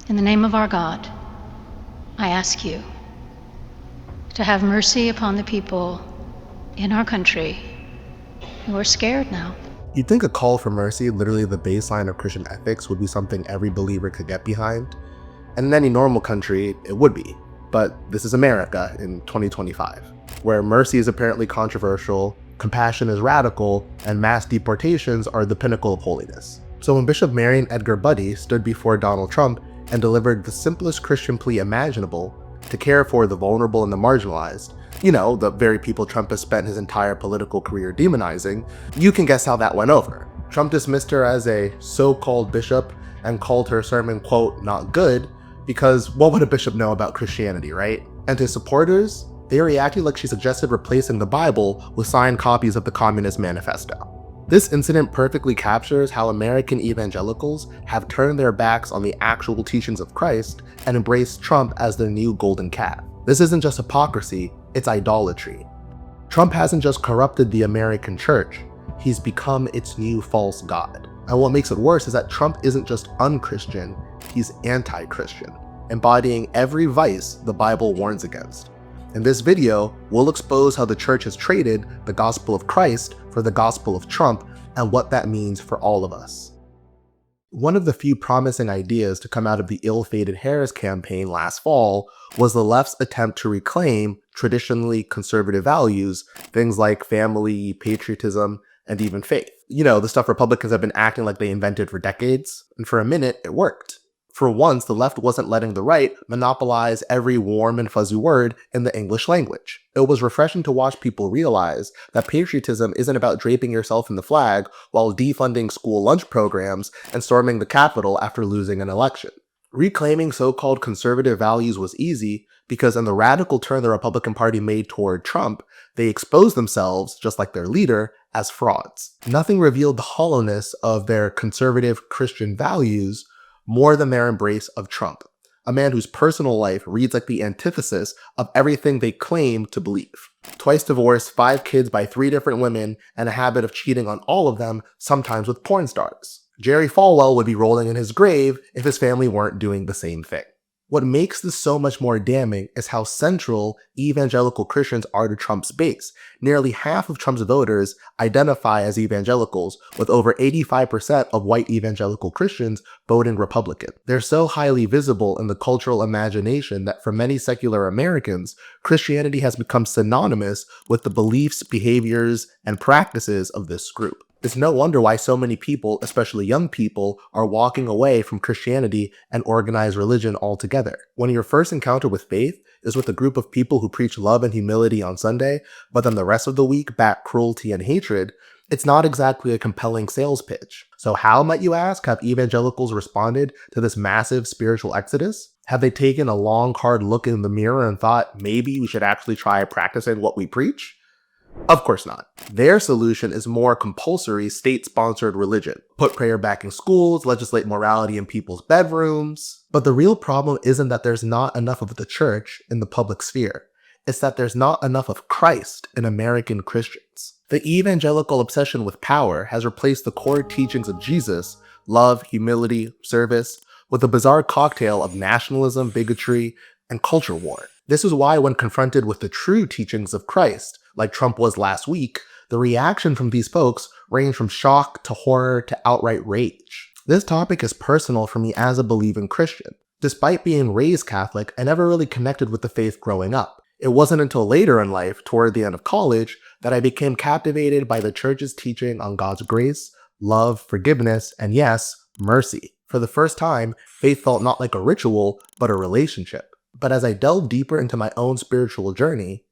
In the name of our God, I ask you to have mercy upon the people in our country who are scared now. You'd think a call for mercy, literally the baseline of Christian ethics, would be something every believer could get behind. And in any normal country, it would be. But this is America in 2025, where mercy is apparently controversial, compassion is radical, and mass deportations are the pinnacle of holiness. So when Bishop Mariann Edgar Budde stood before Donald Trump and delivered the simplest Christian plea imaginable to care for the vulnerable and the marginalized, you know, the very people Trump has spent his entire political career demonizing, you can guess how that went over. Trump dismissed her as a so-called bishop and called her sermon, quote, not good, because what would a bishop know about Christianity, right? And to supporters, they reacted like she suggested replacing the Bible with signed copies of the Communist Manifesto. This incident perfectly captures how American evangelicals have turned their backs on the actual teachings of Christ and embraced Trump as their new golden calf. This isn't just hypocrisy, it's idolatry. Trump hasn't just corrupted the American church, he's become its new false god. And what makes it worse is that Trump isn't just unchristian, he's anti-Christian, embodying every vice the Bible warns against. In this video, we'll expose how the church has traded the gospel of Christ for the gospel of Trump and what that means for all of us. One of the few promising ideas to come out of the ill-fated Harris campaign last fall was the left's attempt to reclaim traditionally conservative values, things like family, patriotism, and even faith. You know, the stuff Republicans have been acting like they invented for decades, and for a minute, it worked. For once, the left wasn't letting the right monopolize every warm and fuzzy word in the English language. It was refreshing to watch people realize that patriotism isn't about draping yourself in the flag while defunding school lunch programs and storming the Capitol after losing an election. Reclaiming so-called conservative values was easy because in the radical turn the Republican Party made toward Trump, they exposed themselves, just like their leader, as frauds. Nothing revealed the hollowness of their conservative Christian values more than their embrace of Trump, a man whose personal life reads like the antithesis of everything they claim to believe. Twice divorced, 5 kids by 3 different women, and a habit of cheating on all of them, sometimes with porn stars. Jerry Falwell would be rolling in his grave if his family weren't doing the same thing. What makes this so much more damning is how central evangelical Christians are to Trump's base. Nearly half of Trump's voters identify as evangelicals, with over 85% of white evangelical Christians voting Republican. They're so highly visible in the cultural imagination that for many secular Americans, Christianity has become synonymous with the beliefs, behaviors, and practices of this group. It's no wonder why so many people, especially young people, are walking away from Christianity and organized religion altogether. When your first encounter with faith is with a group of people who preach love and humility on Sunday, but then the rest of the week back cruelty and hatred, it's not exactly a compelling sales pitch. So how, might you ask, have evangelicals responded to this massive spiritual exodus? Have they taken a long, hard look in the mirror and thought, maybe we should actually try practicing what we preach? Of course not. Their solution is more compulsory state-sponsored religion. Put prayer back in schools, legislate morality in people's bedrooms. But the real problem isn't that there's not enough of the church in the public sphere. It's that there's not enough of Christ in American Christians. The evangelical obsession with power has replaced the core teachings of Jesus, love, humility, service, with a bizarre cocktail of nationalism, bigotry, and culture war. This is why when confronted with the true teachings of Christ, like Trump was last week, the reaction from these folks range from shock to horror to outright rage. This topic is personal for me as a believing Christian. Despite being raised Catholic, I never really connected with the faith growing up. It wasn't until later in life, toward the end of college, that I became captivated by the church's teaching on God's grace, love, forgiveness, and yes, mercy. For the first time, faith felt not like a ritual, but a relationship. But as I delved deeper into my own spiritual journey,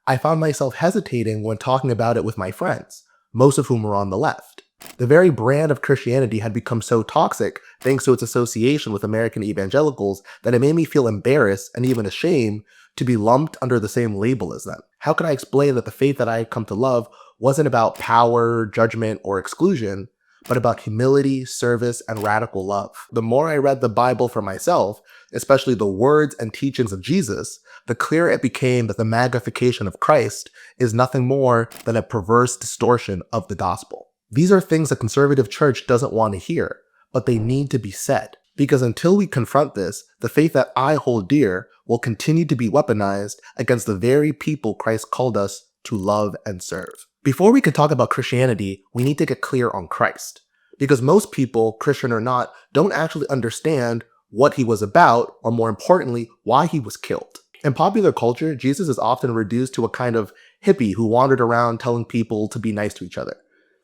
I found myself hesitating when talking about it with my friends, most of whom were on the left. The very brand of Christianity had become so toxic thanks to its association with American evangelicals that it made me feel embarrassed and even ashamed to be lumped under the same label as them. How could I explain that the faith that I had come to love wasn't about power, judgment, or exclusion, but about humility, service, and radical love? The more I read the Bible for myself, especially the words and teachings of Jesus, the clearer it became that the magnification of Christ is nothing more than a perverse distortion of the gospel. These are things the conservative church doesn't want to hear, but they need to be said. Because until we confront this, the faith that I hold dear will continue to be weaponized against the very people Christ called us to love and serve. Before we can talk about Christianity, we need to get clear on Christ. Because most people, Christian or not, don't actually understand what he was about, or more importantly, why he was killed. In popular culture, Jesus is often reduced to a kind of hippie who wandered around telling people to be nice to each other.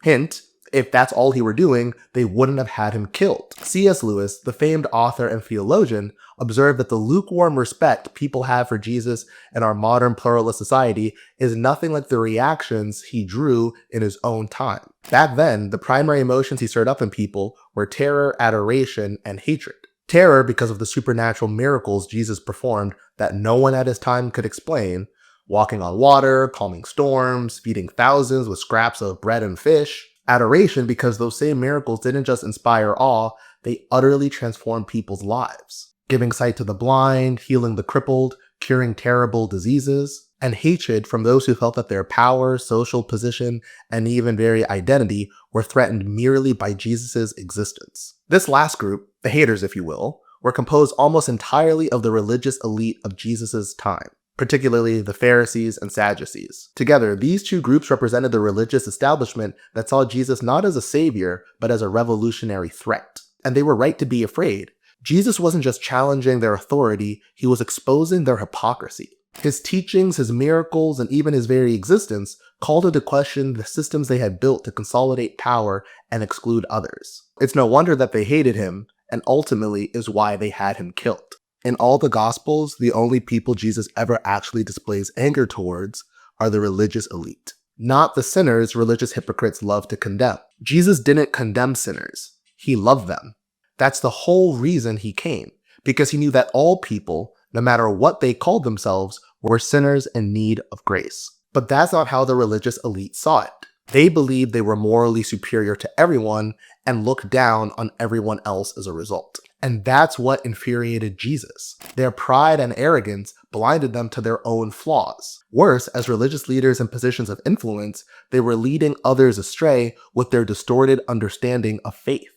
Hint, if that's all he were doing, they wouldn't have had him killed. C.S. Lewis, the famed author and theologian, observed that the lukewarm respect people have for Jesus in our modern pluralist society is nothing like the reactions he drew in his own time. Back then, the primary emotions he stirred up in people were terror, adoration, and hatred. Terror because of the supernatural miracles Jesus performed that no one at his time could explain, walking on water, calming storms, feeding thousands with scraps of bread and fish. Adoration because those same miracles didn't just inspire awe, they utterly transformed people's lives, giving sight to the blind, healing the crippled, curing terrible diseases. And hatred from those who felt that their power, social position, and even very identity were threatened merely by Jesus' existence. This last group, the haters if you will, were composed almost entirely of the religious elite of Jesus' time, particularly the Pharisees and Sadducees. Together, these two groups represented the religious establishment that saw Jesus not as a savior, but as a revolutionary threat. And they were right to be afraid. Jesus wasn't just challenging their authority, he was exposing their hypocrisy. His teachings, his miracles, and even his very existence called into question the systems they had built to consolidate power and exclude others. It's no wonder that they hated him, and ultimately is why they had him killed. In all the Gospels, the only people Jesus ever actually displays anger towards are the religious elite, not the sinners religious hypocrites love to condemn. Jesus didn't condemn sinners, he loved them. That's the whole reason he came, because he knew that all people, no matter what they called themselves, were sinners in need of grace. But that's not how the religious elite saw it. They believed they were morally superior to everyone and looked down on everyone else as a result. And that's what infuriated Jesus. Their pride and arrogance blinded them to their own flaws. Worse, as religious leaders in positions of influence, they were leading others astray with their distorted understanding of faith.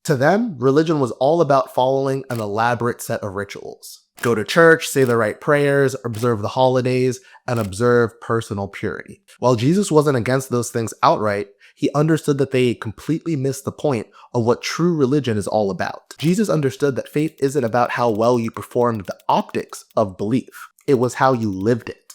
To them, religion was all about following an elaborate set of rituals. Go to church, say the right prayers, observe the holidays, and observe personal purity. While Jesus wasn't against those things outright, he understood that they completely missed the point of what true religion is all about. Jesus understood that faith isn't about how well you performed the optics of belief. It was how you lived it.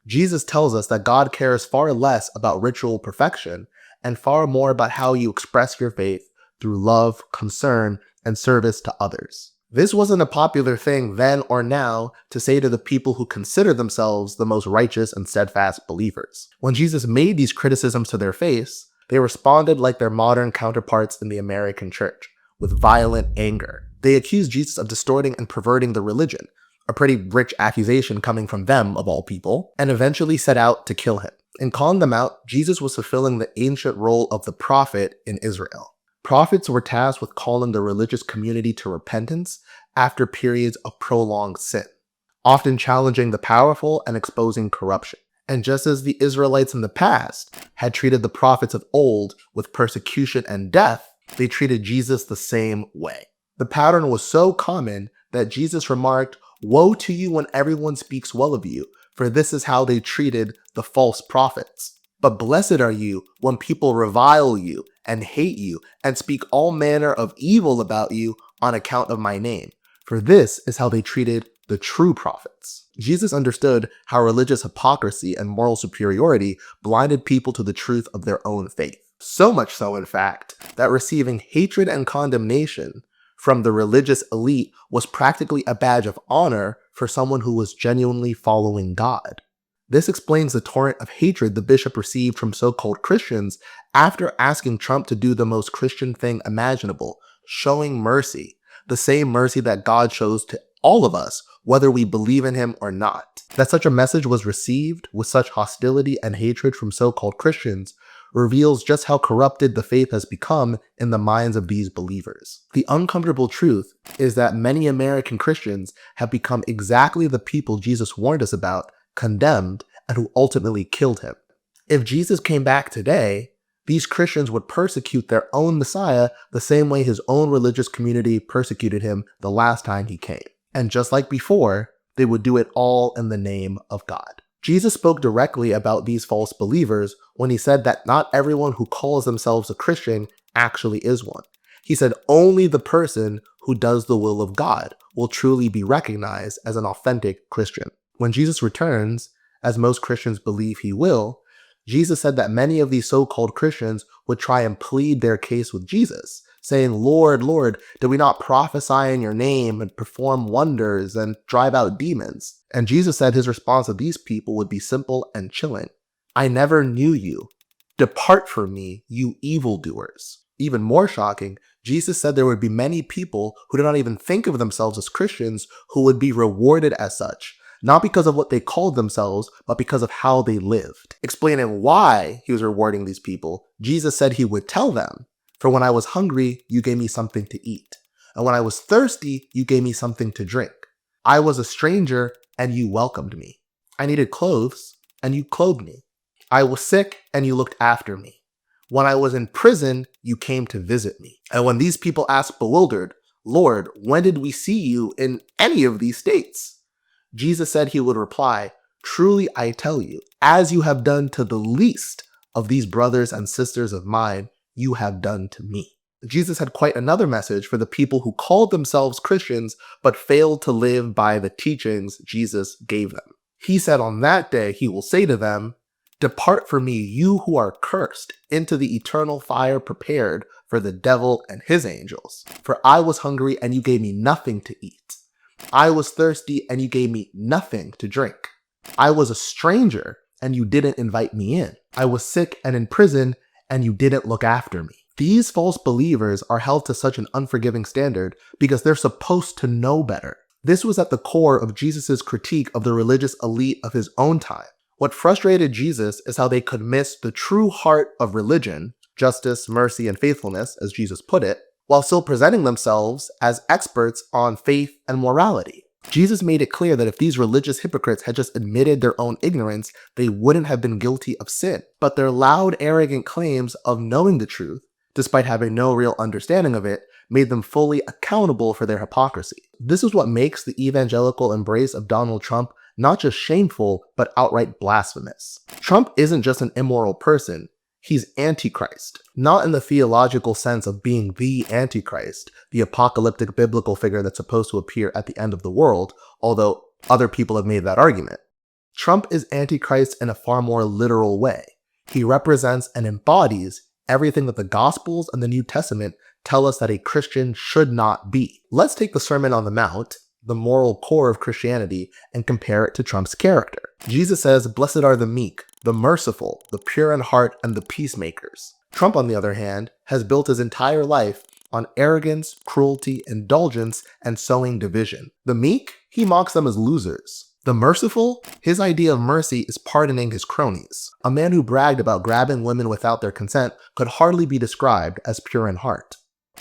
Jesus tells us that God cares far less about ritual perfection and far more about how you express your faith through love, concern, and service to others. This wasn't a popular thing then or now to say to the people who consider themselves the most righteous and steadfast believers. When Jesus made these criticisms to their face, they responded like their modern counterparts in the American church, with violent anger. They accused Jesus of distorting and perverting the religion, a pretty rich accusation coming from them of all people, and eventually set out to kill him. In calling them out, Jesus was fulfilling the ancient role of the prophet in Israel. Prophets were tasked with calling the religious community to repentance after periods of prolonged sin, often challenging the powerful and exposing corruption. And just as the Israelites in the past had treated the prophets of old with persecution and death, they treated Jesus the same way. The pattern was so common that Jesus remarked, "Woe to you when everyone speaks well of you, for this is how they treated the false prophets. But blessed are you when people revile you and hate you and speak all manner of evil about you on account of my name. For this is how they treated the true prophets." Jesus understood how religious hypocrisy and moral superiority blinded people to the truth of their own faith. So much so, in fact, that receiving hatred and condemnation from the religious elite was practically a badge of honor for someone who was genuinely following God. This explains the torrent of hatred the bishop received from so-called Christians after asking Trump to do the most Christian thing imaginable, showing mercy, the same mercy that God shows to all of us, whether we believe in him or not. That such a message was received with such hostility and hatred from so-called Christians reveals just how corrupted the faith has become in the minds of these believers. The uncomfortable truth is that many American Christians have become exactly the people Jesus warned us about, condemned, and who ultimately killed him. If Jesus came back today, These Christians would persecute their own Messiah the same way his own religious community persecuted him the last time he came. And just like before, they would do it all in the name of God. Jesus spoke directly about these false believers when he said that not everyone who calls themselves a Christian actually is one. He said only the person who does the will of God will truly be recognized as an authentic Christian. When Jesus returns, as most Christians believe he will, Jesus said that many of these so-called Christians would try and plead their case with Jesus, saying, "Lord, Lord, did we not prophesy in your name and perform wonders and drive out demons?" And Jesus said his response to these people would be simple and chilling. "I never knew you. Depart from me, you evildoers." Even more shocking, Jesus said there would be many people who did not even think of themselves as Christians who would be rewarded as such, not because of what they called themselves, but because of how they lived. Explaining why he was rewarding these people, Jesus said he would tell them, "For when I was hungry, you gave me something to eat. And when I was thirsty, you gave me something to drink. I was a stranger, and you welcomed me. I needed clothes, and you clothed me. I was sick, and you looked after me. When I was in prison, you came to visit me." And when these people asked bewildered, "Lord, when did we see you in any of these states?" Jesus said he would reply, "Truly I tell you, as you have done to the least of these brothers and sisters of mine, you have done to me." Jesus had quite another message for the people who called themselves Christians but failed to live by the teachings Jesus gave them. He said on that day he will say to them, "Depart from me, you who are cursed, into the eternal fire prepared for the devil and his angels. For I was hungry and you gave me nothing to eat. I was thirsty and you gave me nothing to drink. I was a stranger and you didn't invite me in. I was sick and in prison and you didn't look after me." These false believers are held to such an unforgiving standard because they're supposed to know better. This was at the core of Jesus' critique of the religious elite of his own time. What frustrated Jesus is how they could miss the true heart of religion, justice, mercy, and faithfulness, as Jesus put it, while still presenting themselves as experts on faith and morality. Jesus made it clear that if these religious hypocrites had just admitted their own ignorance, they wouldn't have been guilty of sin. But their loud, arrogant claims of knowing the truth, despite having no real understanding of it, made them fully accountable for their hypocrisy. This is what makes the evangelical embrace of Donald Trump not just shameful, but outright blasphemous. Trump isn't just an immoral person, he's Antichrist. Not in the theological sense of being the Antichrist, the apocalyptic biblical figure that's supposed to appear at the end of the world, although other people have made that argument. Trump is Antichrist in a far more literal way. He represents and embodies everything that the Gospels and the New Testament tell us that a Christian should not be. Let's take the Sermon on the Mount, the moral core of Christianity, and compare it to Trump's character. Jesus says, "Blessed are the meek, the merciful, the pure in heart, and the peacemakers." Trump, on the other hand, has built his entire life on arrogance, cruelty, indulgence, and sowing division. The meek, he mocks them as losers. The merciful, his idea of mercy is pardoning his cronies. A man who bragged about grabbing women without their consent could hardly be described as pure in heart.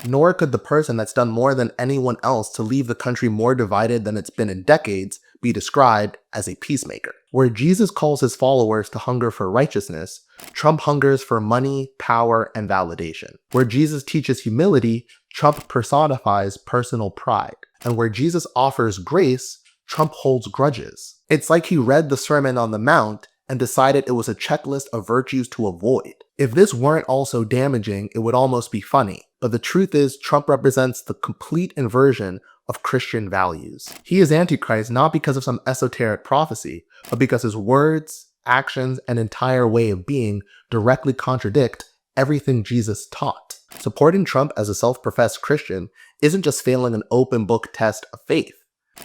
Nor could the person that's done more than anyone else to leave the country more divided than it's been in decades be described as a peacemaker. Where Jesus calls his followers to hunger for righteousness, Trump hungers for money, power, and validation. Where Jesus teaches humility, Trump personifies personal pride. And where Jesus offers grace, Trump holds grudges. It's like he read the Sermon on the Mount and decided it was a checklist of virtues to avoid. If this weren't also damaging, it would almost be funny. But the truth is, Trump represents the complete inversion of Christian values. He is Antichrist not because of some esoteric prophecy, but because his words, actions, and entire way of being directly contradict everything Jesus taught. Supporting Trump as a self-professed Christian isn't just failing an open book test of faith.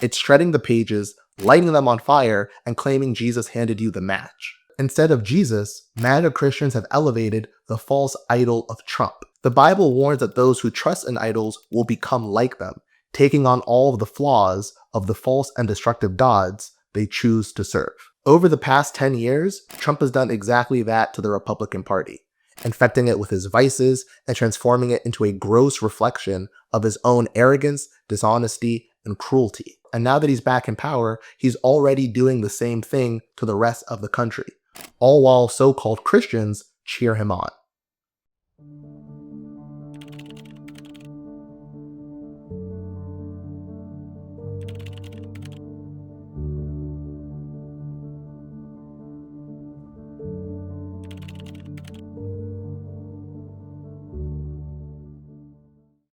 It's shredding the pages, lighting them on fire, and claiming Jesus handed you the match. Instead of Jesus, MAGA Christians have elevated the false idol of Trump. The Bible warns that those who trust in idols will become like them, taking on all of the flaws of the false and destructive gods they choose to serve. Over the past 10 years, Trump has done exactly that to the Republican Party, infecting it with his vices and transforming it into a gross reflection of his own arrogance, dishonesty, and cruelty. And now that he's back in power, he's already doing the same thing to the rest of the country, all while so-called Christians cheer him on.